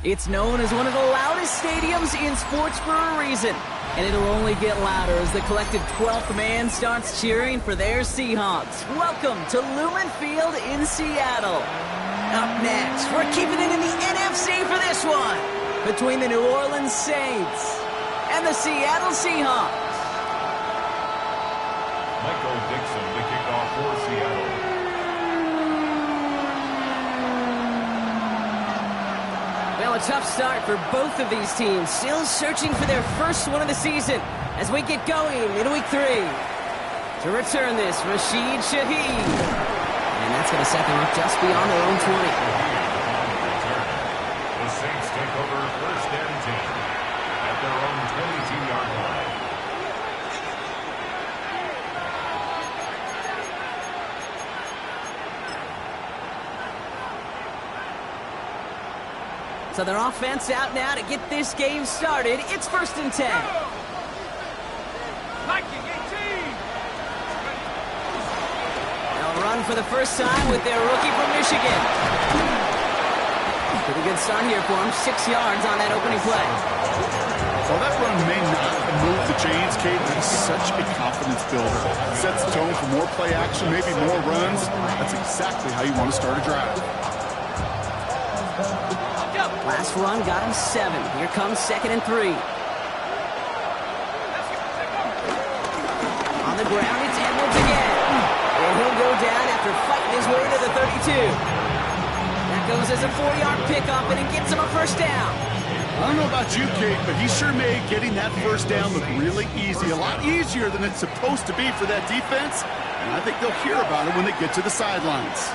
It's known as one of the loudest stadiums in sports for a reason. And it'll only get louder as the collective 12th man starts cheering for their Seahawks. Welcome to Lumen Field in Seattle. Up next, we're keeping it in the NFC for this one, between the New Orleans Saints and the Seattle Seahawks. Michael Dixon, the kickoff for Seattle. Well, a tough start for both of these teams, still searching for their first one of the season as we get going in Week 3. To return this, Rashid Shaheed. And that's going to set them up just beyond their own 20. The Saints take over first and 10 at their own 22-yard line. So their offense out now to get this game started. It's first and 10. They'll run for the first time with their rookie from Michigan. Pretty good start here for him. 6 yards on that opening play. Well, that run may not move the chains, Kate, but it's such a confidence builder. Sets the tone for more play action, maybe more runs. That's exactly how you want to start a drive. Last run got him 7. Here comes 2nd and 3. On the ground, it's Edwards again. And he'll go down after fighting his way to the 32. That goes as a 4-yard pickup, and it gets him a first down. I don't know about you, Kate, but he sure made getting that first down look really easy. A lot easier than it's supposed to be for that defense. And I think they'll hear about it when they get to the sidelines.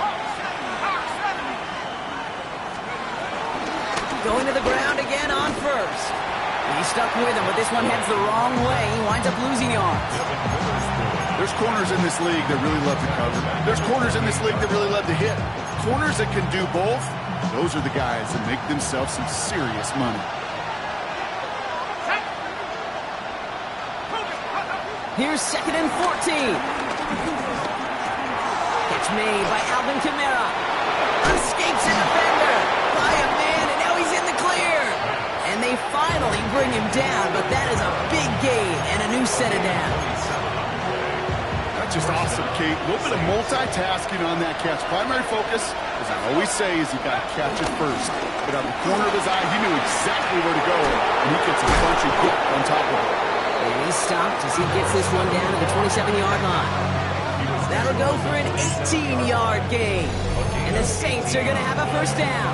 Going to the ground again on first. He's stuck with him, but this one heads the wrong way. He winds up losing yards. There's corners in this league that really love to cover. There's corners in this league that really love to hit. Corners that can do both, those are the guys that make themselves some serious money. Here's 2nd and 14. Catch made by Alvin Kamara. Escapes a defender by a man, and now he's in the clear. And they finally bring him down, but that is a big gain and a new set of downs. That's just awesome, Kate. A little bit of multitasking on that catch. Primary focus, as I always say, is you got to catch it first. But out of the corner of his eye, he knew exactly where to go, and he gets a bunch of good on top of it. And he's stopped as he gets this one down to the 27-yard line. That'll go for an 18-yard gain. And the Saints are going to have a first down.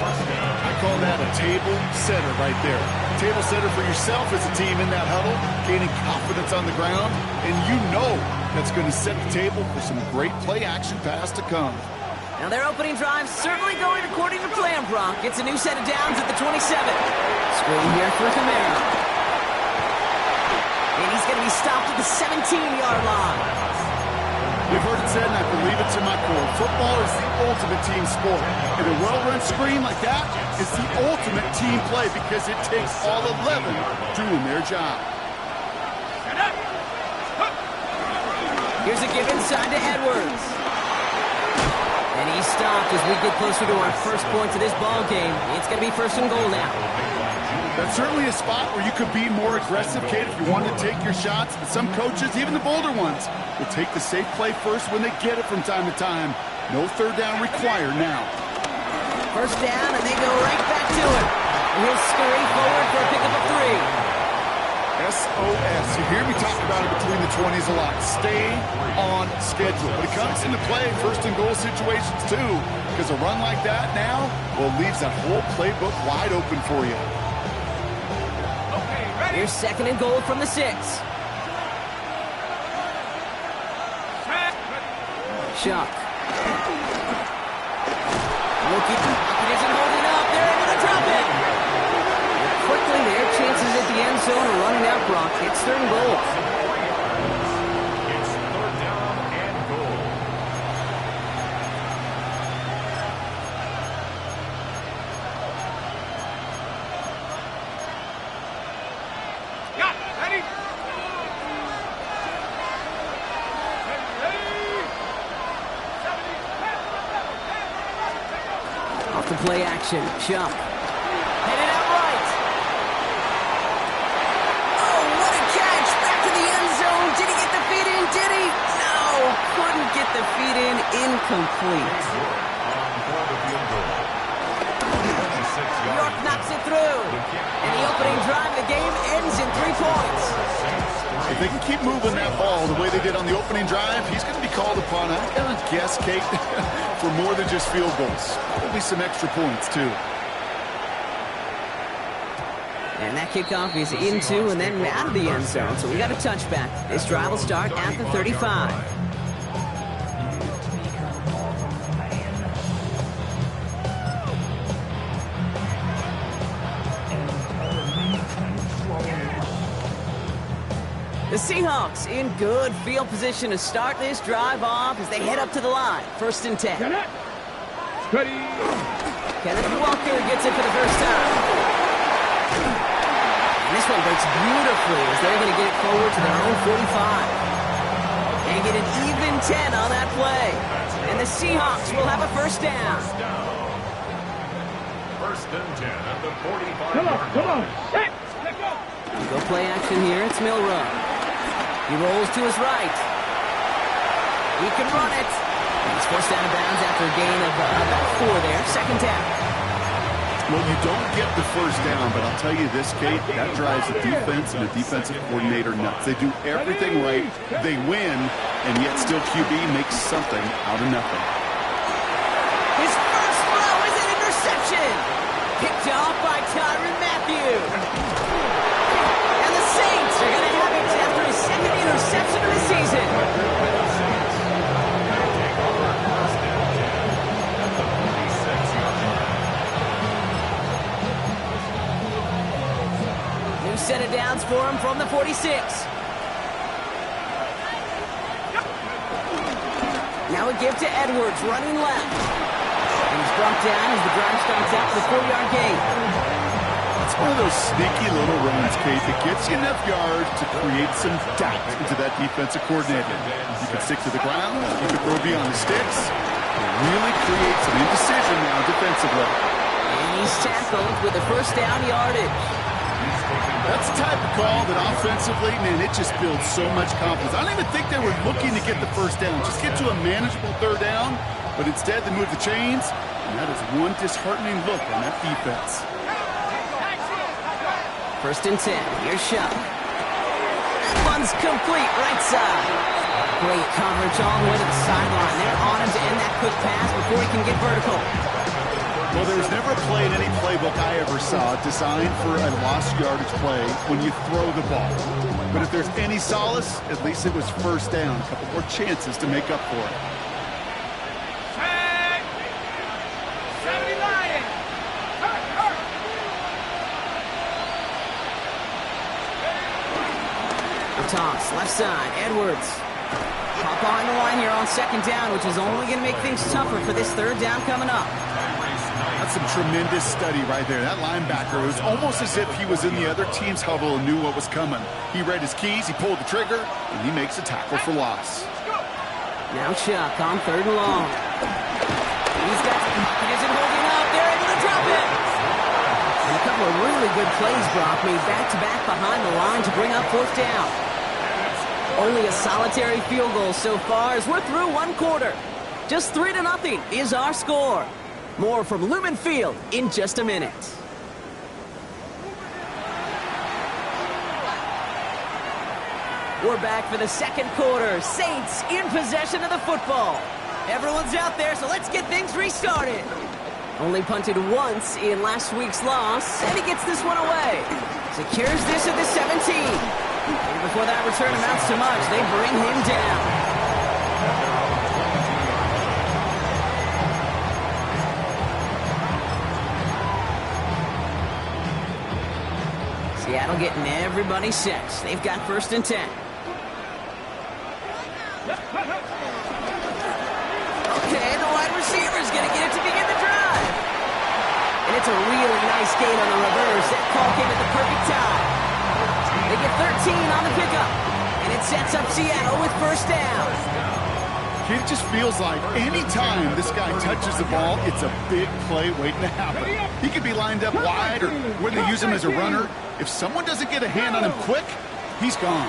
I call that a table setter right there. Table setter for yourself as a team in that huddle, gaining confidence on the ground, and you know that's going to set the table for some great play-action pass to come. Now their opening drive certainly going according to plan, Brock. It's a new set of downs at the 27. Screen here for Kamara. And he's going to be stopped at the 17-yard line. We've heard it said, and I believe it to my core, football is the ultimate team sport. And a well-run screen like that is the ultimate team play because it takes all 11 doing their job. Here's a give inside to Edwards. And he's stopped as we get closer to our first points of this ball game. It's going to be first and goal now. That's certainly a spot where you could be more aggressive, Kate, if you wanted to take your shots. But some coaches, even the bolder ones, will take the safe play first when they get it from time to time. No third down required now. First down, and they go right back to it. And he'll scurry forward for a pickup of 3. SOS. You hear me talk about it between the 20s a lot. Stay on schedule. But it comes into play in first and goal situations too. Because a run like that now, well, leaves that whole playbook wide open for you. Here's 2nd and goal from the 6. Chuck. Rookie isn't holding up. They're able to drop it. And quickly, their chances at the end zone are running out, Brock. It's 3rd and goal. It's 3rd down and goal. Off the play action, Chuck. complete. New York knocks it through. And the opening drive of the game ends in 3 points. If they can keep moving that ball the way they did on the opening drive, he's going to be called upon, I'm going to guess, Kate, for more than just field goals. There'll be some extra points, too. And that kickoff is into and then out of the end zone. So we got a touchback. This drive will start at the 35. The Seahawks in good field position to start this drive off as they head up to the line. 1st and 10. Ready. Kenneth Walker gets it for the first time. And this one breaks beautifully as they're going to get it forward to their own 45. And get an even 10 on that play. And the Seahawks will have a first down. 1st and 10 at the 45. Come on. Hey, let's go. Go play action here. It's Milrow. He rolls to his right. He can run it. He's forced out of bounds after a gain of about 4 there. 2nd down. Well, you don't get the first down, but I'll tell you this, Kate, that drives the defense and the defensive coordinator nuts. They do everything right. They win, and yet still QB makes something out of nothing. His first throw is an interception. Picked off by Tyrann Mathieu. And the Saints are going to have it after his 2nd interception of the season. New set of downs for him from the 46. Now a give to Edwards, running left. And he's brought down as the drive starts out the 4-yard gain. It's one of those sneaky little runs, Kate, that gets you enough yards to create some doubt into that defensive coordinator. You can stick to the ground, you can throw beyond the sticks, and really create some indecision now defensively. And he's tackled with a first down yardage. That's the type of call that offensively, man, it just builds so much confidence. I don't even think they were looking to get the first down. Just get to a manageable 3rd down, but instead they move the chains, and that is one disheartening look on that defense. 1st and 10. Here's Shuck. That one's complete right side. Great coverage all the way to the sideline. They're on him to end that quick pass before he can get vertical. Well, there was never a play in any playbook I ever saw designed for a lost yardage play when you throw the ball. But if there's any solace, at least it was first down. A couple more chances to make up for it. Hey. 70 Lions. The toss, left side, Edwards. Hop on the line here on 2nd down, which is only going to make things tougher for this 3rd down coming up. That's some tremendous study right there. That linebacker, it was almost as if he was in the other team's huddle and knew what was coming. He read his keys, he pulled the trigger, and he makes a tackle for loss. Now Chuck on 3rd and long. He isn't holding up. They're able to drop it. And a couple of really good plays, Brock, made back-to-back behind the line to bring up 4th down. Only a solitary field goal so far as we're through 1 quarter. Just 3-0 is our score. More from Lumen Field in just a minute. We're back for the 2nd quarter. Saints in possession of the football. Everyone's out there, so let's get things restarted. Only punted once in last week's loss, and he gets this one away. Secures this at the 17. And before that return amounts to much, they bring him down. Seattle getting everybody set. They've got 1st and 10. Okay, the wide receiver's going to get it to begin the drive. And it's a really nice gain on the reverse. That call came at the perfect time. They get 13 on the pickup. And it sets up Seattle with 1st down. It just feels like any time this guy touches the ball, it's a big play waiting to happen. He could be lined up wide or where they use him as a runner. If someone doesn't get a hand on him quick, he's gone.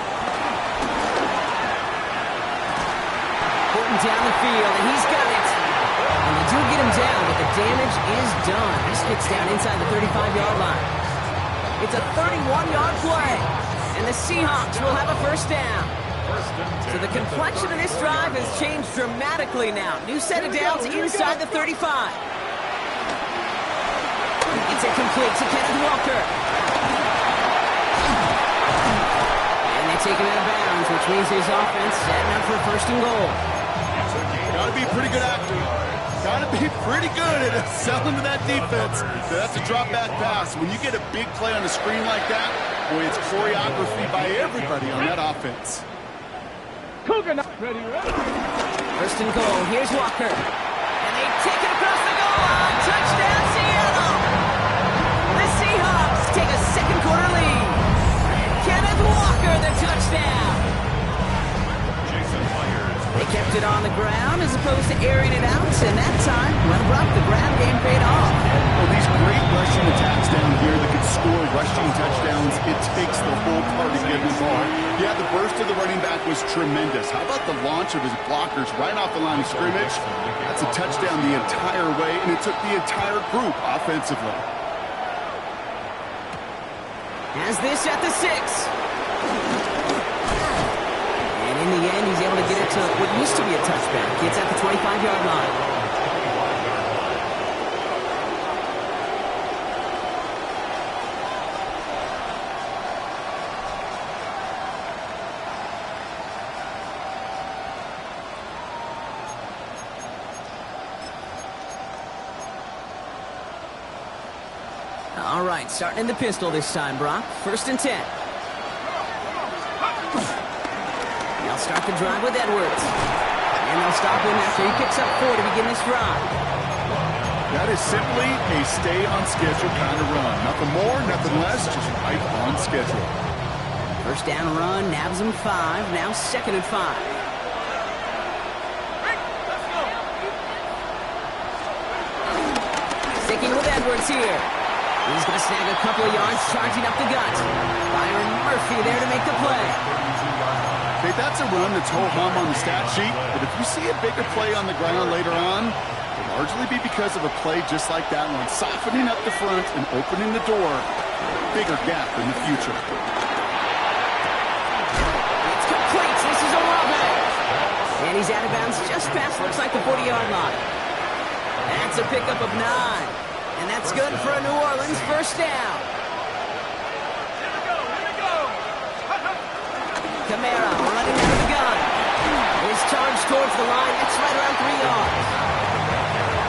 Horton down the field, and he's got it. they do get him down, but the damage is done. This gets down inside the 35-yard line. It's a 31-yard play, and the Seahawks will have a first down. So the complexion of this drive has changed dramatically now. New set of downs inside the 35. It's incomplete to Kenneth Walker. And they take him out of bounds, which means his offense setting up for first and goal. Got to be a pretty good actor. Got to be pretty good at selling to that defense. So that's a drop back pass. When you get a big play on the screen like that, boy, it's choreography by everybody on that offense. Cougar, ready. First and goal. Here's Walker. And they take it across the goal line. Touchdown, Seattle. The Seahawks take a second quarter lead. Kenneth Walker, the touchdown. They kept it on the ground as opposed to airing it out, and that time, well, Brock, the ground game paid off. Well, these great rushing attacks down here that can score rushing touchdowns, it takes the whole party getting involved. Yeah, the burst of the running back was tremendous. How about the launch of his blockers right off the line of scrimmage? That's a touchdown the entire way, and it took the entire group offensively. Has this at the 6. In the end, he's able to get it to what used to be a touchback. Gets at the 25-yard line. All right, starting in the pistol this time, Brock. First and 10. They'll start the drive with Edwards. And they'll stop him after he picks up 4 to begin this drive. That is simply a stay-on-schedule kind of run. Nothing more, nothing less, just right on schedule. First down run, nabs him 5. Now second and 5. Sticking with Edwards here. He's going to snag a couple of yards, charging up the gut. Byron Murphy there to make the play. Okay, that's a run that's ho-hum on the stat sheet, but if you see a bigger play on the ground later on, it'll largely be because of a play just like that one, softening up the front and opening the door. Bigger gap in the future. It's complete. This is Olave. And he's out of bounds just past, looks like the 40-yard line. That's a pickup of 9. And that's good for a New Orleans first down. Kamara running out of the gun. His charge towards the line. That's right around 3 yards.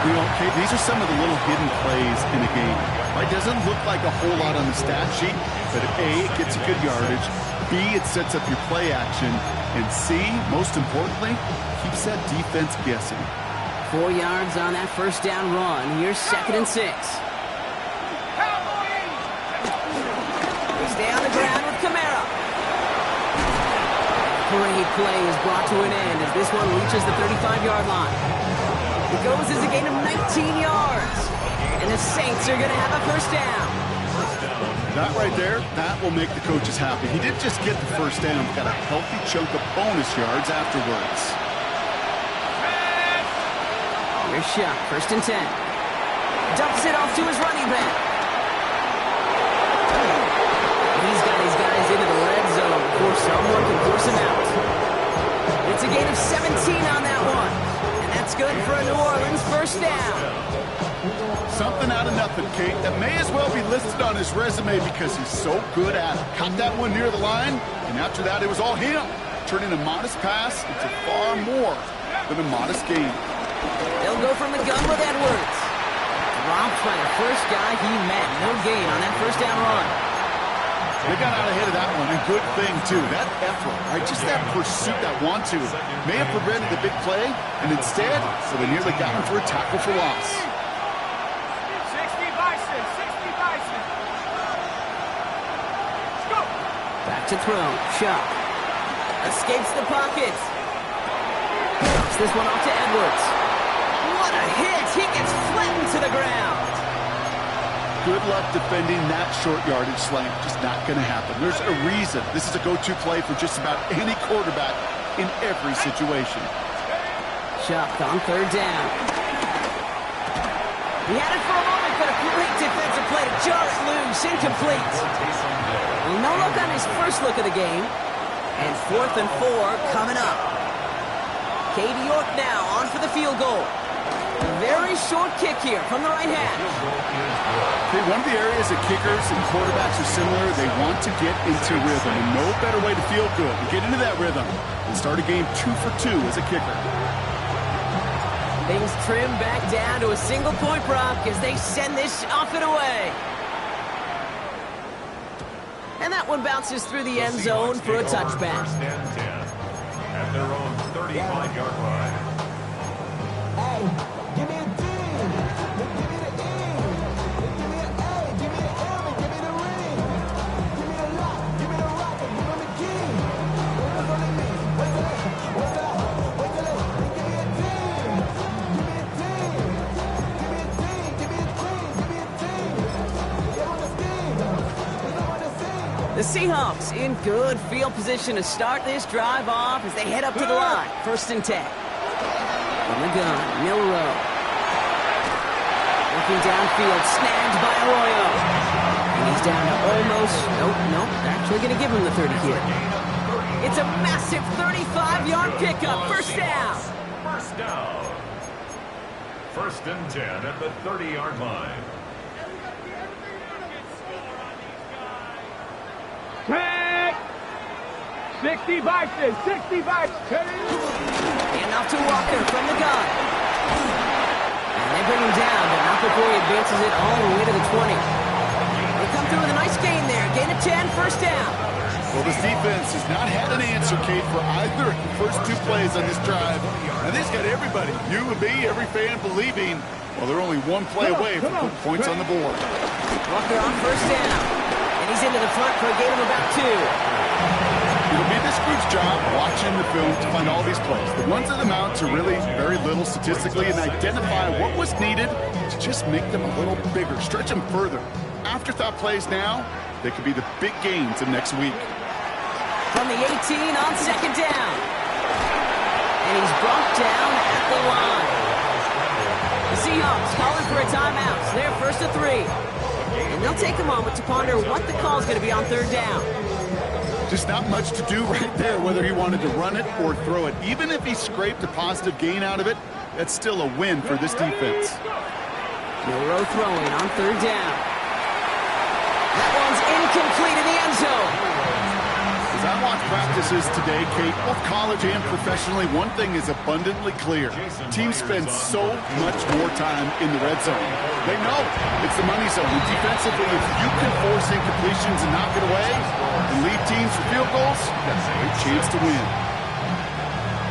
You know, okay, these are some of the little hidden plays in a game. Right? Doesn't look like a whole lot on the stat sheet, but A, it gets you good yardage. B, it sets up your play action. And C, most importantly, keeps that defense guessing. 4 yards on that first down run. Here's second and 6. They stay on the ground with Kamara. Great play is brought to an end as this one reaches the 35-yard line. It goes as a gain of 19 yards. And the Saints are going to have a first down. That right there, that will make the coaches happy. He didn't just get the first down, but got a healthy chunk of bonus yards afterwards. Here's Shuck, first and 10. Dumps it off to his running back. He's got his guys into the red zone before someone can force him out. It's a gain of 17 on that one. And that's good for a New Orleans first down. Something out of nothing, Kate. That may as well be listed on his resume because he's so good at it. Caught that one near the line, and after that it was all him. Turning a modest pass into far more than a modest gain. They'll go from the gun with Edwards. Dropped by the first guy he met. No gain on that first down run. They got out ahead of that one, and good thing, too. That effort, right? Just that pursuit, that want-to, may have prevented the big play, and instead, so they nearly got him for a tackle for loss. 60 Bison, 60 Bison. Let's go. Back to throw. Shuck. Escapes the pocket. Drops this one off to Edwards. What a hit! He gets flattened to the ground. Good luck defending that short yardage slant. Just not going to happen. There's a reason. This is a go-to play for just about any quarterback in every situation. Shuck on third down. He had it for a moment, but a great defensive play to jar it loose. Incomplete. Well, no look on his first look of the game. And 4th and 4 coming up. Katie York now on for the field goal. A very short kick here from the right hash. Okay, one of the areas that kickers and quarterbacks are similar, they want to get into rhythm. And no better way to feel good and get into that rhythm than start a game 2 for 2 as a kicker. Things trim back down to a single-point Brock as they send this off and away. And that one bounces through the end zone for a touchback. First and 10 at their own 35-yard line. Give me a D. Give me the E. Give me an A. Give me an M. And give me the ring. Give me the lock. Give me the rock. And give me the key. What's on the knee? What's that? What's that? What's that? Give me a team. Give me a team. Give me a team. Give me a team. Give me a team. Get on the steam. Get on the scene. The Seahawks in good field position to start this drive off as they head up to the line. 1st and 10. From the gun, Milrow. Looking downfield, snagged by Arroyo. And he's down to almost, nope, actually going to give him the 30 here. It's a massive 35-yard pickup, 1st down. First down. 1st and 10 at the 30-yard line. Tag! 60 Bison, 60 Bison. And off to Walker from the gun. And they bring him down, but not before he advances it all the way to the 20. They come through with a nice gain there. Gain of 10, 1st down. Well, this defense has not had an answer, Kate, for either of the first 2 plays on this drive. And this got everybody, you and me, every fan believing, well, they're only 1 play away from putting points on the board. Walker on 1st down. And he's into the front for a gain of about 2. It'll be this group's job watching the film to find all these plays. The ones that amount to really very little statistically and identify what was needed to just make them a little bigger, stretch them further. Afterthought plays now, they could be the big gains of next week. From the 18 on 2nd down. And he's brought down at the line. The Seahawks calling for a timeout. So they're 1st and 3. And they'll take a moment to ponder what the call is going to be on 3rd down. Just not much to do right there, whether he wanted to run it or throw it. Even if he scraped a positive gain out of it, that's still a win for this defense. Milrow throwing on 3rd down. That one's incomplete in the end zone. As I watch practices today, Kate, both college and professionally, one thing is abundantly clear. Teams spend so much more time in the red zone. They know it's the money zone. And defensively, if you can force incompletions and knock it away and lead teams for field goals, that's a great chance to win.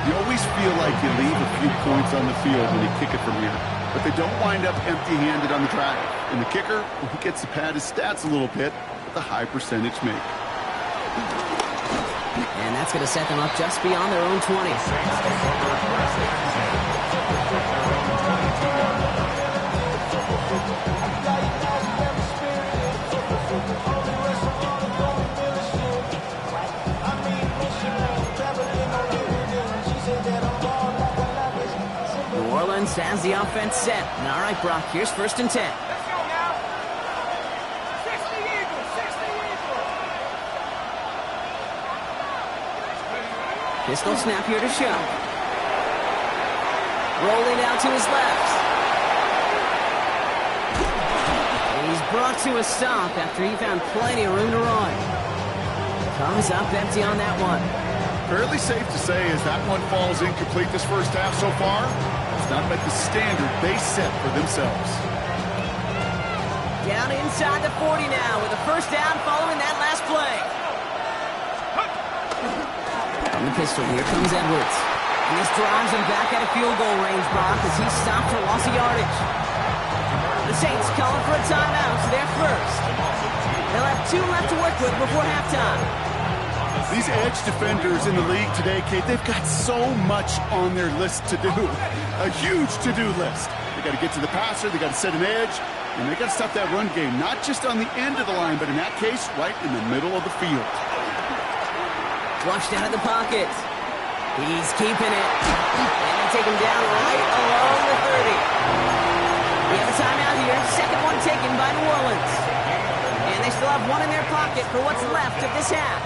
You always feel like you leave a few points on the field when you kick it from here, but they don't wind up empty-handed on the drive. And the kicker, well, he gets to pad his stats a little bit with a high percentage make. And that's going to set them up just beyond their own 20. New Orleans has the offense set. And all right, Brock, here's 1st and 10. Let's go now. 60 Eagles, 60 Eagles. Pistol snap here to show. Rolling out to his left. He's brought to a stop after he found plenty of room to run. Comes up empty on that one. Fairly safe to say as that one falls incomplete this first half so far, it's not met the standard they set for themselves. Down inside the 40 now with a 1st down following that last play. From the pistol, here comes Edwards. And this drives him back at a field goal range, Brock, as he stopped for loss of yardage. The Saints calling for a timeout, so they're 1st. They'll have 2 left to work with before halftime. These edge defenders in the league today, Kate, they've got so much on their list to do. A huge to-do list. They got to get to the passer, they got to set an edge, and they got to stop that run game, not just on the end of the line, but in that case, right in the middle of the field. Flushed out of the pocket. He's keeping it. And they take him down right along the 30. We have a a timeout here. Second one taken by New Orleans. And they still have one in their pocket for what's left of this half.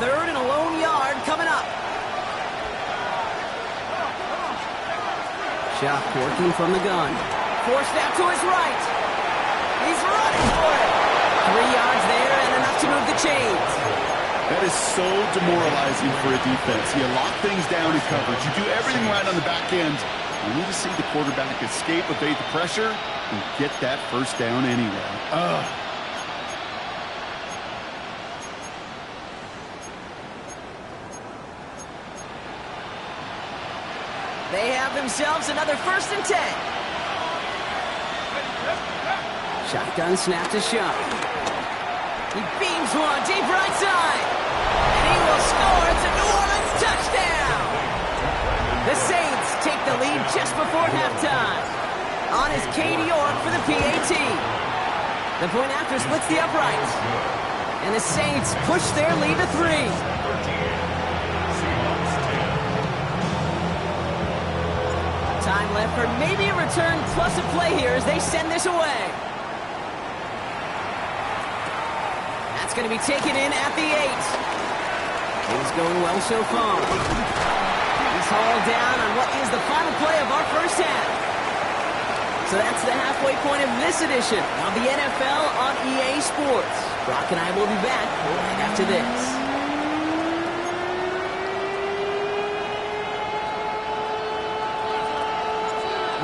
Third and a lone yard coming up. Shot working from the gun. Forced out to his right. He's running for it. 3 yards there and enough to move the chains. That is so demoralizing for a defense. You lock things down in coverage. You do everything right on the back end. You need to see the quarterback escape, evade the pressure, and get that first down anyway. They have themselves another 1st and 10. Shotgun snap to Sharp. He beams one deep right side. And he will score. It's a New Orleans touchdown. The Saints take the lead just before halftime. On is Cade York for the PAT. The point after splits the uprights. And the Saints push their lead to 3. Time left for maybe a return plus a play here as they send this away. That's going to be taken in at the 8. Things going well so far. He's hauled down on what is the final play of our first half. So that's the halfway point of this edition of the NFL on EA Sports. Brock and I will be back right after this.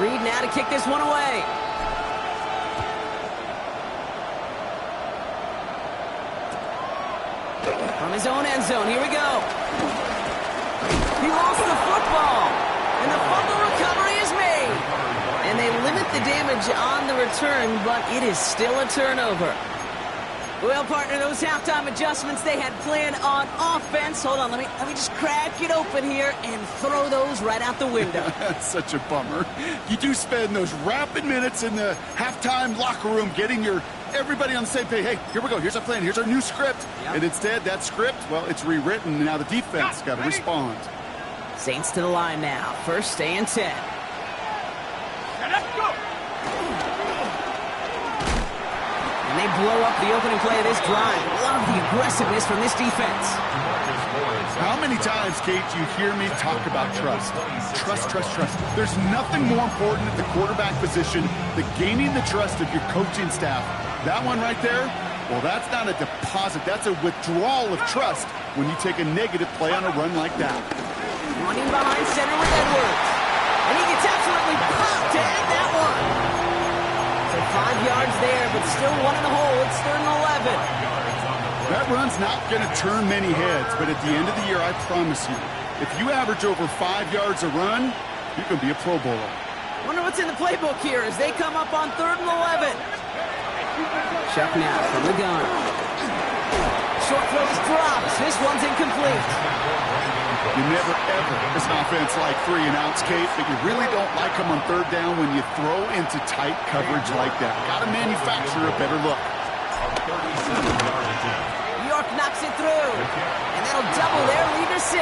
Reed now to kick this one away. From his own end zone, here we go. He lost the football, and the fumble recovery is made. And they limit the damage on the return, but it is still a turnover. Well, partner, those halftime adjustments they had planned on offense. Hold on, let me just crack it open here and throw those right out the window. That's such a bummer. You do spend those rapid minutes in the halftime locker room getting everybody on the same page. Hey, here we go. Here's our plan. Here's our new script. Yep. And instead, that script, well, it's rewritten. And now the defense got to respond. Saints to the line now. 1st and 10. Let's go. And they blow up the opening play of this drive. Love the aggressiveness from this defense. How many times, Kate, do you hear me talk about trust? Trust, trust, trust. There's nothing more important at the quarterback position than gaining the trust of your coaching staff. That one right there, well, that's not a deposit. That's a withdrawal of trust when you take a negative play on a run like that. Running behind center with Edwards. And he gets absolutely popped to end that one. So 5 yards there, but still one in the hole. It's 3rd and 11. That run's not going to turn many heads, but at the end of the year, I promise you, if you average over 5 yards a run, you can be a Pro Bowler. Wonder what's in the playbook here as they come up on 3rd and 11. Chuck now from the gun. Short throws drops. This one's incomplete. You never, ever, as an offense, like 3 and outs, Kate, but you really don't like them on 3rd down when you throw into tight coverage like that. Got to manufacture a better look. York knocks it through, and that'll double their lead to 6.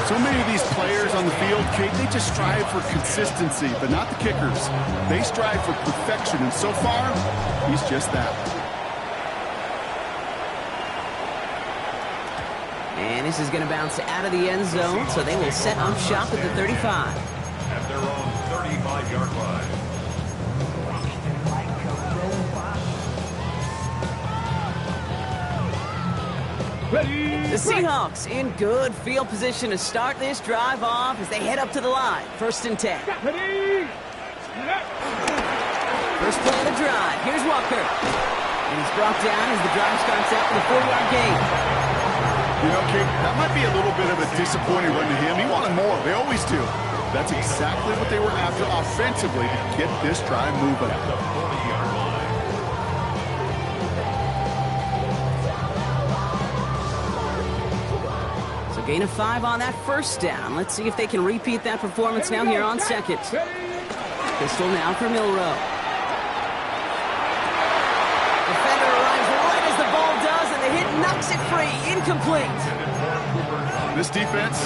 So many of these players on the field, Kate, they just strive for consistency, but not the kickers. They strive for perfection, and so far, he's just that. And this is going to bounce out of the end zone, so they will set up shop at the 35. At their own 35-yard line. The Seahawks in good field position to start this drive off as they head up to the line. 1st and 10. First play of the drive. Here's Walker. And he's brought down as the drive starts out with a 4-yard gain. You know, Kate, that might be a little bit of a disappointing run to him. He wanted more. They always do. That's exactly what they were after offensively to get this drive moving. At the 40-yard line. Gain of 5 on that first down. Let's see if they can repeat that performance now here on 2nd. Pistol now for Milrow. Defender arrives right as the ball does, and the hit knocks it free. Incomplete. This defense,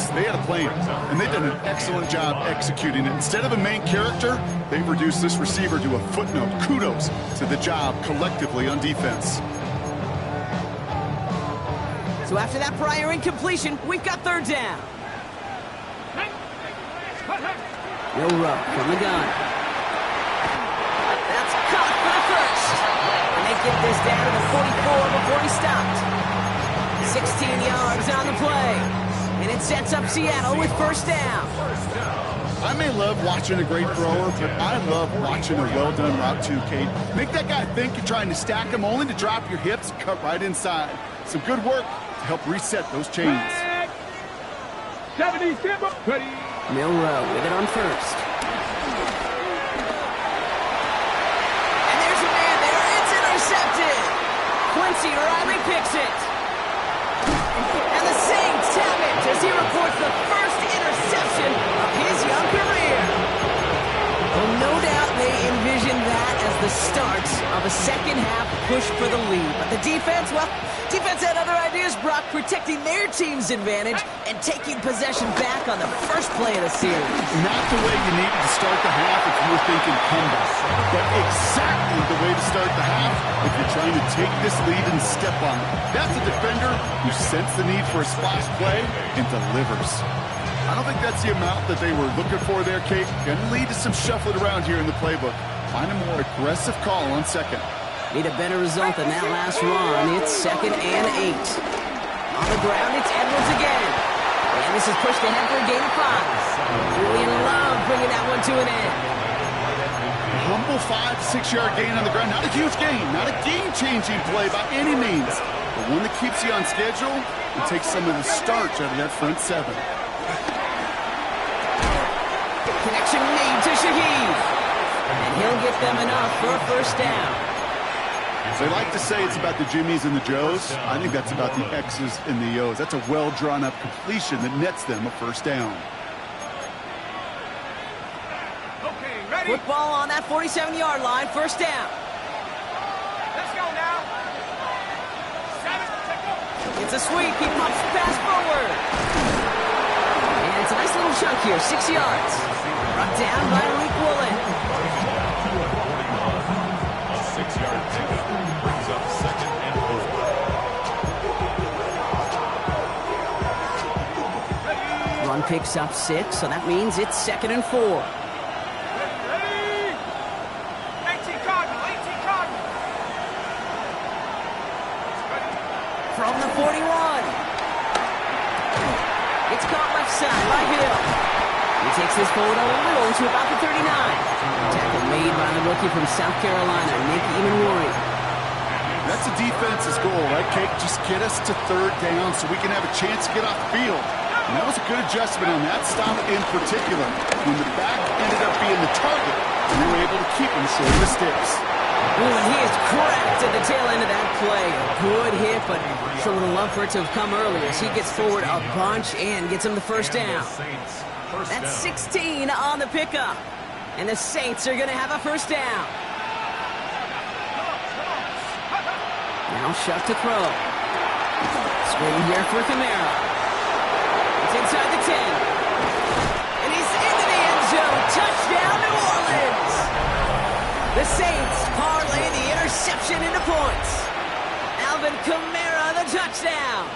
they had a plan, and they've done an excellent job executing it. Instead of a main character, they've reduced this receiver to a footnote. Kudos to the job collectively on defense. So after that prior incompletion, we've got third down. No rub from the gun. That's caught for the first. And they get this down to the 44 before he stopped. 16 yards on the play. And it sets up Seattle with first down. I may love watching a great thrower, but I love watching a well-done route too, Kate. Make that guy think you're trying to stack him only to drop your hips and cut right inside. Some good work to help reset those chains. 70, step up, ready. Milrow with it on first. And there's a man there. It's intercepted. Quincy Riley picks it. And the Saints tap it as he reports the first interception of his young career. Well, no doubt they envisioned that as the start of a second-half push for the lead. But the defense, well, defense had other ideas, Brock, protecting their team's advantage and taking possession back on the first play of the series. Not the way you needed to start the half if you were thinking comeback, but exactly the way to start the half if you're trying to take this lead and step on it. That's a defender who sensed the need for a splash play and delivers. I don't think that's the amount that they were looking for there, Kate. Going to lead to some shuffling around here in the playbook. Find a more aggressive call on second. Need a better result than that last run. It's 2nd and 8. On the ground, it's Edwards again. And this is pushed ahead for a gain of 5. Julian Love bringing that one to an end. A humble 5-6-yard gain on the ground. Not a huge gain. Not a game-changing play by any means. But one that keeps you on schedule and takes some of the starch out of that front seven. Connection made to Shaheed. And he'll get them enough for a first down. They like to say it's about the Jimmies and the Joes. I think that's about the X's and the O's. That's a well-drawn-up completion that nets them a first down. Okay, ready. Football on that 47-yard line, first down. Let's go now. 7, take go. It's a sweep. He pops the pass forward. And it's a nice little chunk here, 6 yards. Brought down by Malik Woolen. A 6-yard pickup brings up 2nd and 4. Run picks up 6, so that means it's 2nd and 4. Ready. 18 Cardinal, 18 Cardinal. From the 41. It's caught left side by Hill. He takes this forward a little to about the 39. Tackle made by the rookie from South Carolina, Nick Emanwari. That's a defense's goal, right, Kate? Just get us to third down so we can have a chance to get off the field. And that was a good adjustment on that stop in particular. When the back ended up being the target, we were able to keep him short of the sticks. Ooh, and he is cracked at the tail end of that play. A good hit, but sure would have loved for it to have come earlier as he gets forward a bunch and gets him the first down. That's 16 on the pickup. And the Saints are going to have a first down. Now Shuck to throw. Screen here for Kamara. It's inside the 10. And he's into the end zone. Touchdown, New Orleans. The Saints parlay the interception into points. Alvin Kamara, the touchdown.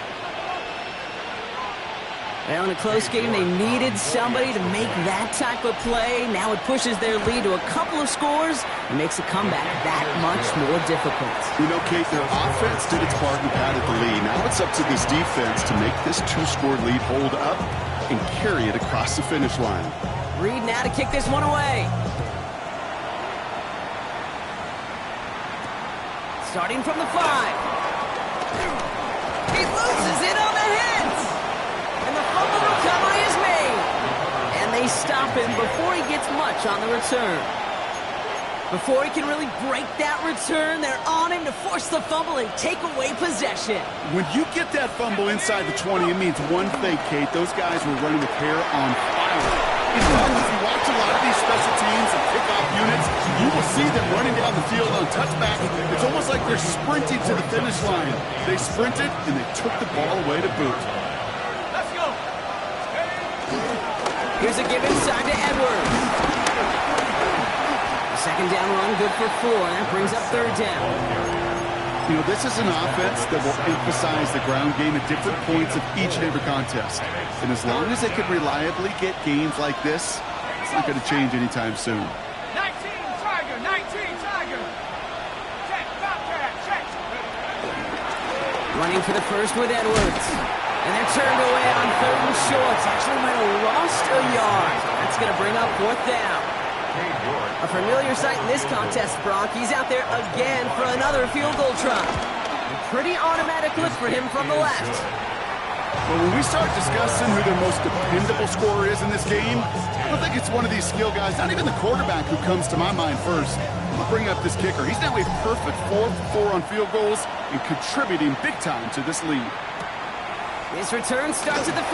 Well, in a close game, they needed somebody to make that type of play. Now it pushes their lead to a couple of scores and makes a comeback that much more difficult. You know, Kate, their offense did its part and padded the lead. Now it's up to this defense to make this 2-score lead hold up and carry it across the finish line. Reed now to kick this one away. Starting from the 5. He loses it on the hit. And the fumble recovery is made. And they stop him before he gets much on the return. Before he can really break that return, they're on him to force the fumble and take away possession. When you get that fumble inside the 20, it means one thing, Kate. Those guys were running with hair on fire. In fact, if you watch a lot of these special teams and kickoff units, you will see them running down the field on touchback. It's almost like they're sprinting to the finish line. They sprinted, and they took the ball away to boot. Here's a give inside to Edwards. A second down run, good for 4, and that brings up third down. You know, this is an offense that will emphasize the ground game at different points of each and every contest. And as long as they can reliably get games like this, it's not going to change anytime soon. 19 Tiger, 19 Tiger. Check, Bobcat, check. Running for the first with Edwards. And they're turned away on third and short. Actually might have lost a yard. That's going to bring up fourth down. A familiar sight in this contest, Brock. He's out there again for another field goal try. A pretty automatic look for him from the left. Well, when we start discussing who their most dependable scorer is in this game, I don't think it's one of these skill guys, not even the quarterback, who comes to my mind first. I'm going to bring up this kicker. He's now a perfect 4 for 4 on field goals and contributing big time to this lead. This return starts at the 5.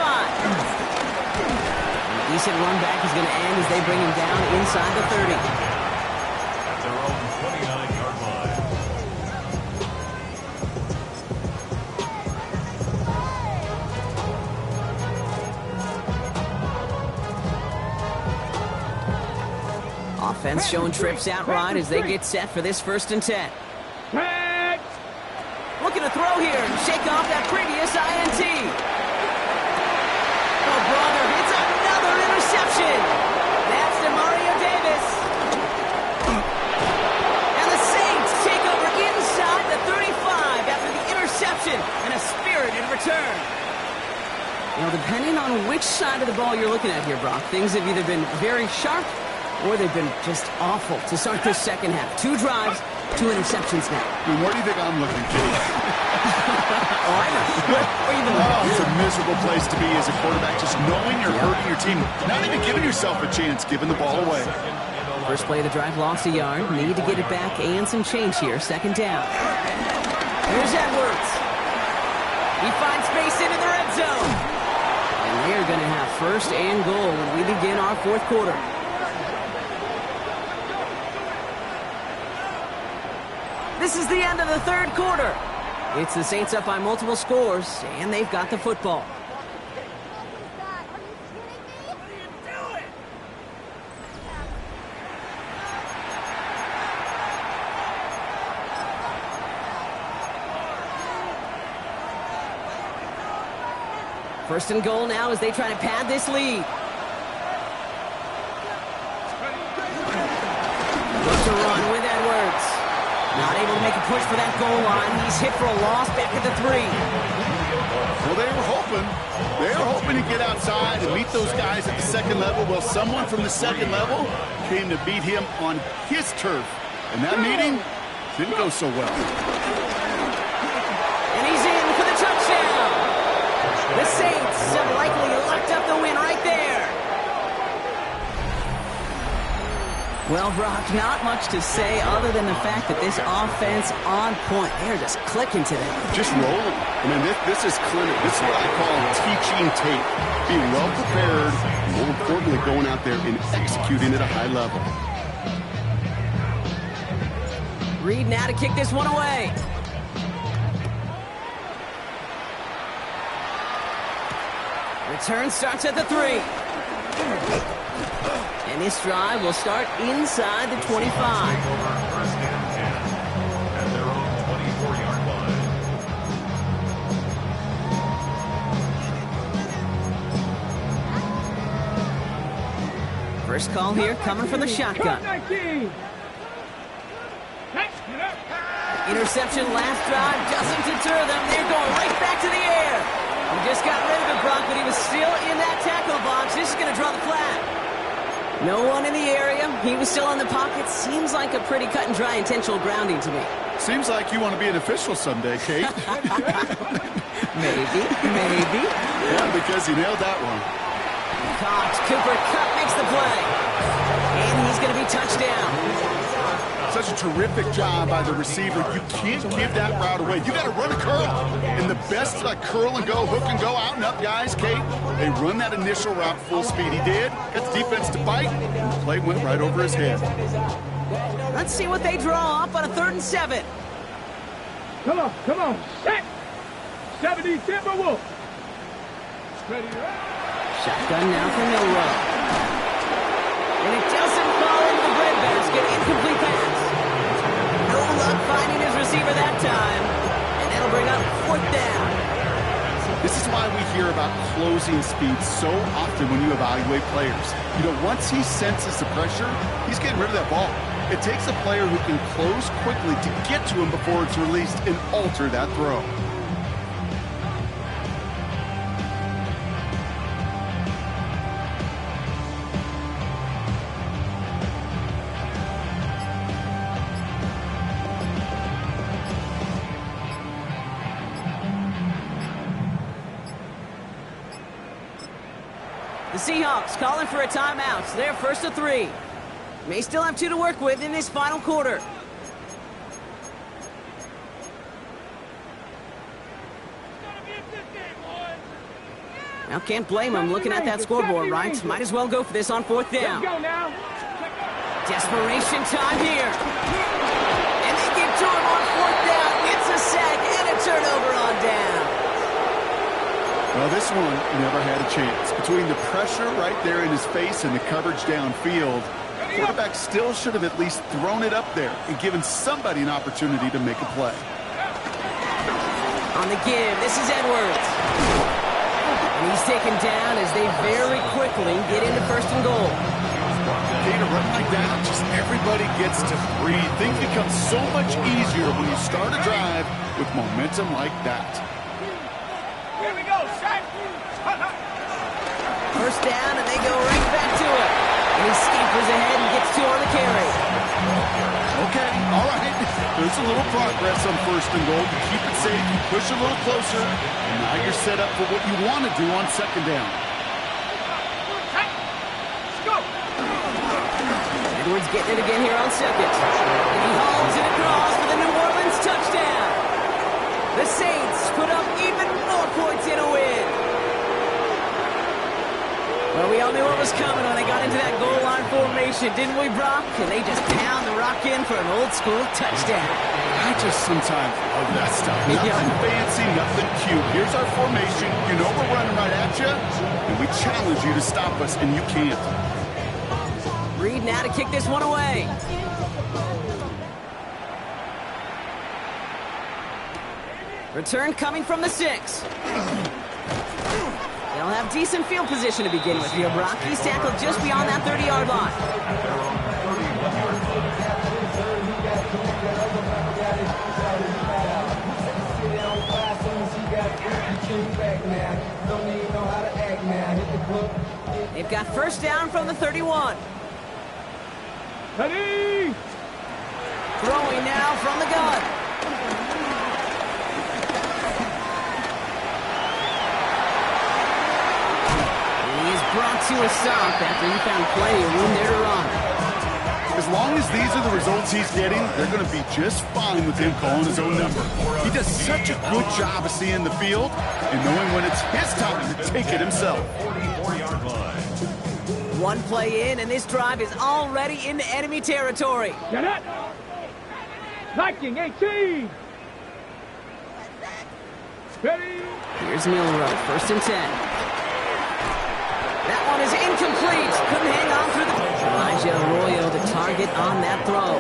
A decent run back is going to end as they bring him down inside the 30. At their own 29-yard line. Offense showing trips out right as they get set for this 1st and 10. Looking to throw here and shake off that previous INT. Oh, brother, it's another interception. That's DeMario Davis. And the Saints take over inside the 35 after the interception and a spirited return. You know, depending on which side of the ball you're looking at here, Brock, things have either been very sharp or they've been just awful to start this second half. 2 drives, 2 interceptions now. And where do you think I'm looking, Jake? Oh, I know. It's a miserable place to be as a quarterback, just knowing you're hurting your team, not even giving yourself a chance, giving the ball away. First play of the drive, lost a yard. Need to get it back and some change here. Second down. Here's Edwards. He finds space into the red zone. And they're going to have 1st and goal when we begin our 4th quarter. This is the end of the 3rd quarter. It's the Saints up by multiple scores, and they've got the football. First and goal now as they try to pad this lead. Look to run with Edwards. Not able to make a push for that goal line. He's hit for a loss back at the 3. Well, they were hoping to get outside and meet those guys at the 2nd level. Well, someone from the 2nd level came to beat him on his turf. And that meeting didn't go so well. And he's in for the touchdown. The Saints have likely locked up the win right there. Well, Brock, not much to say other than the fact that this offense on point. They're just clicking today. Just rolling. I mean, this is clinic. This is what I call teaching tape. Being well prepared, and more importantly, going out there and executing at a high level. Reed now to kick this one away. Return starts at the 3. And this drive will start inside the 25. Take over 1st and 10 at their own 24-yard line. First call here coming from the shotgun. Interception last drive doesn't deter them. They're going right back to the air. He just got rid of it, Brock, but he was still in that tackle box. This is going to draw the flag. No one in the area. He was still in the pocket. Seems like a pretty cut and dry intentional grounding to me. Seems like you want to be an official someday, Kate. Maybe. Yeah, because you nailed that one. Caught. Cooper Kupp makes the play. And he's going to be touchdown. Such a terrific job by the receiver. You can't give that route away. You got to run a curl. And the best curl and go, hook and go, out and up guys, Kate, they run that initial route full speed. He did. Got the defense to bite. And the play went right over his head. Let's see what they draw up on a 3rd and 7. Come on, set. 70 Timberwolves. Ready to Shotgun now for Milrow. And it doesn't fall into the breadbasket. Incomplete pass. No luck finding his receiver that time. And that'll bring up 4th down. This is why we hear about closing speed so often when you evaluate players. You know, once he senses the pressure, he's getting rid of that ball. It takes a player who can close quickly to get to him before it's released and alter that throw. The Seahawks calling for a timeout. So they're 1st and 3. May still have 2 to work with in this final quarter. Now, can't blame him looking at that scoreboard, right? Might as well go for this on 4th down. Let's go now. Desperation time here. And they get to him on 4th down. It's a sack and a turnover on down. Well, this one never had a chance. Between the pressure right there in his face and the coverage downfield, quarterback still should have at least thrown it up there and given somebody an opportunity to make a play. On the give, this is Edwards. And he's taken down as they very quickly get into 1st and goal. Okay, to run like that, just everybody gets to breathe. Things become so much easier when you start a drive with momentum like that. Here we go, set. 1st down, and they go right back to it. And he scampers ahead and gets 2 on the carry. Okay, all right. There's a little progress on 1st and goal. You keep it safe, you push a little closer, and now you're set up for what you want to do on 2nd down. Let's go. Edwards getting it again here on 2nd. And he hauls it across for the New Orleans touchdown. The Saints put up even more points in a win. Well, we all knew what was coming when they got into that goal line formation, didn't we, Brock? And they just pound the rock in for an old-school touchdown. I just sometimes love that stuff. Nothing fancy, nothing cute. Here's our formation. You know we're running right at you, and we challenge you to stop us, and you can't. Reed now to kick this one away. Return coming from the 6. They'll have decent field position to begin with here, Brock. He's tackled just beyond that 30-yard line. They've got 1st down from the 31. Ready. Throwing now from the gun. Brought to a stop after he found plenty of room there to run. As long as these are the results he's getting, they're going to be just fine with him calling his own number. He does such a good job of seeing the field and knowing when it's his time to take it himself. 44-yard line. One play in, and this drive is already into enemy territory. Get it. Liking 18. Ready. Here's Milrow, 1st and 10. That one is incomplete. Couldn't hang on through the... Elijah Arroyo, the target on that throw.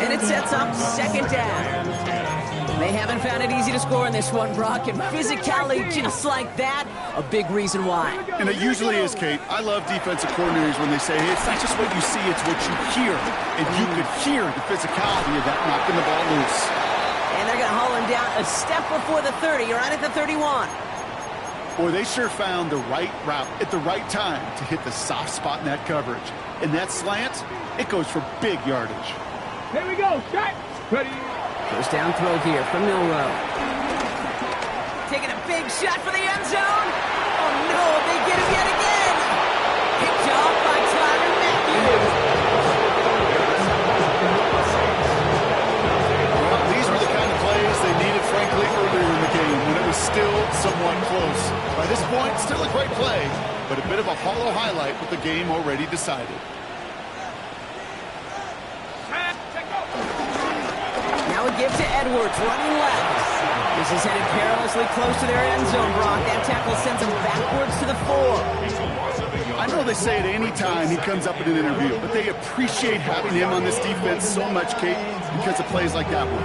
And it sets up 2nd down. They haven't found it easy to score in this one, Brock. And physicality just like that, a big reason why. And it usually is, Kate. I love defensive coordinators when they say, hey, it's not just what you see, it's what you hear. And you could hear the physicality of that knocking the ball loose. And they're going to haul him down a step before the 30, right at the 31. Boy, they sure found the right route at the right time to hit the soft spot in that coverage. And that slant, it goes for big yardage. Here we go, shot. Ready. 1st down throw here from Milrow. Taking a big shot for the end zone. Oh, no, they get him yet again. Picked off by Tyler Matthews. Well, these were the kind of plays they needed, frankly, earlier in the game when it was still somewhat close. By this point, still a great play, but a bit of a hollow highlight with the game already decided. Now a give to Edwards, running left. This is headed perilously close to their end zone, Brock. That tackle sends them backwards to the 4. It's a loss of a yard. I know they say it any time he comes up in an interview, but they appreciate having him on this defense so much, Kate, because of plays like that one.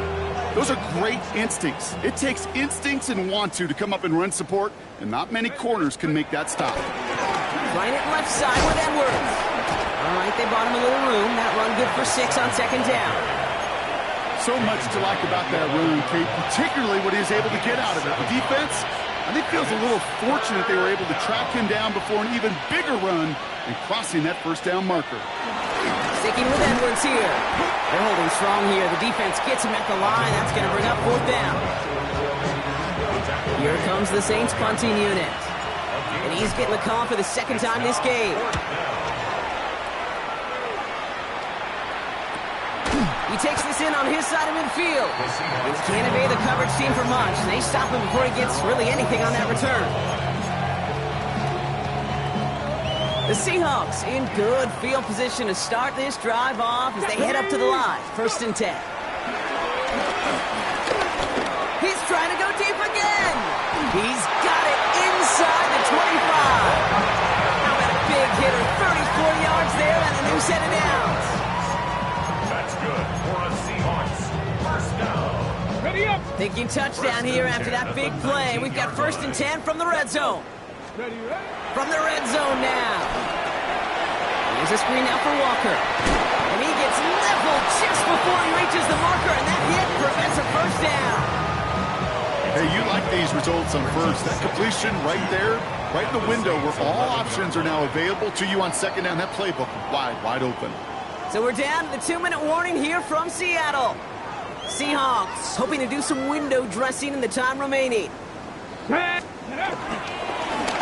Those are great instincts. It takes instincts and want to come up and run support, and not many corners can make that stop. Right at left side with Edwards. All right, they bought him a little room. That run good for 6 on second down. So much to like about that run, Kate, particularly what he was able to get out of it. The defense, I think, feels a little fortunate they were able to track him down before an even bigger run and crossing that first down marker. Sticking with Edwards here. They're holding strong here. The defense gets him at the line. That's going to bring up 4th down. Here comes the Saints punting unit. And he's getting the call for the 2nd time this game. He takes this in on his side of midfield. He can't evade the coverage team for much. They stop him before he gets really anything on that return. The Seahawks in good field position to start this drive off as they head up to the line. 1st and 10. He's trying to go deep again. He's got it inside the 25. How about a big hitter, 34 yards there and a new set of downs. That's good for a Seahawks first down. Ready up. Thinking touchdown here after that big play. We've got 1st and 10 from the red zone. Ready, ready. From the red zone now. Here's a screen now for Walker. And he gets leveled just before he reaches the marker, and that hit prevents a 1st down. Hey, you like these results on first. That completion right there, right in the window where all options are now available to you on 2nd down. That playbook wide open. So we're down to the 2-minute warning here from Seattle. Seahawks hoping to do some window dressing in the time remaining.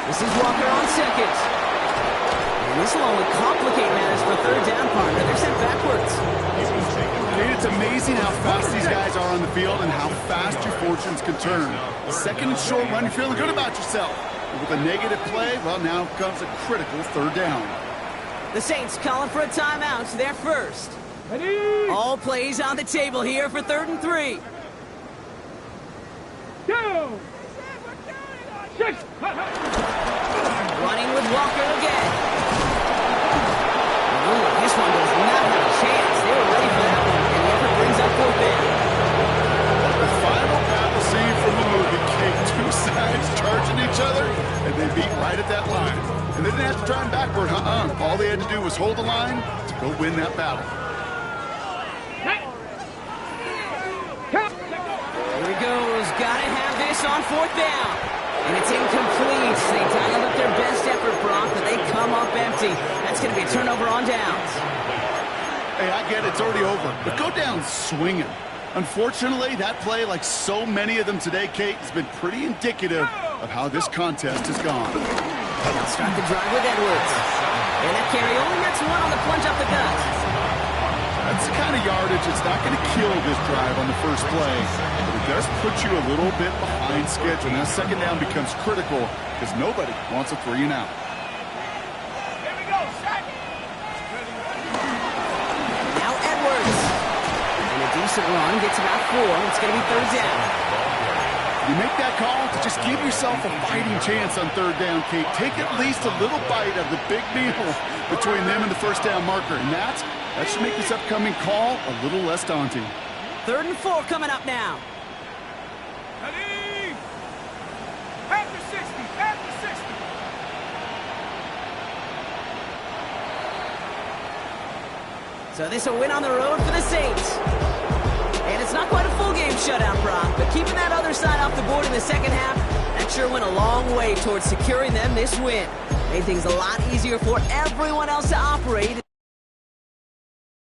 This is Walker on 2nd. And this will only complicate matters for 3rd down, partner. They're sent backwards. Kate, it's amazing how fast these guys are on the field and how fast your fortunes can turn. A 2nd and short run, you're feeling good about yourself. But with a negative play, well, now comes a critical 3rd down. The Saints calling for a timeout. They're first. Ready. All plays on the table here for 3rd and 3. Go. 6. Running with Walker again. Ooh, this one does not have a chance. They were ready for that one, and the effort brings up 4th down. The final battle scene from the movie, Kate. 2 sides charging each other, and they beat right at that line. And they didn't have to turn backward, All they had to do was hold the line to go win that battle. Here he goes. Gotta have this on 4th down. And it's incomplete. They dialed up their best effort, Brock, but they come up empty. That's going to be a turnover on downs. Hey, I get it. It's already over. But go down swinging. Unfortunately, that play, like so many of them today, Kate, has been pretty indicative of how this contest has gone. They'll start the drive with Edwards. And that carry only gets 1 on the plunge up the gut. That's the kind of yardage that's not going to kill this drive on the first play, but it does put you a little bit behind schedule. Now 2nd down becomes critical because nobody wants a 3 and out. Here we go. 2nd. Now Edwards. And a decent run gets about 4. It's going to be 3rd down. You make that call to just give yourself a fighting chance on 3rd down, Kate. Take at least a little bite of the big meal between them and the 1st down marker, and that should make this upcoming call a little less daunting. 3rd and 4 coming up now. Ready. After 60. After 60. So this a win on the road for the Saints. And it's not quite a full game shutout, Brock, but keeping that other side off the board in the 2nd half, that sure went a long way towards securing them this win. Made things a lot easier for everyone else to operate.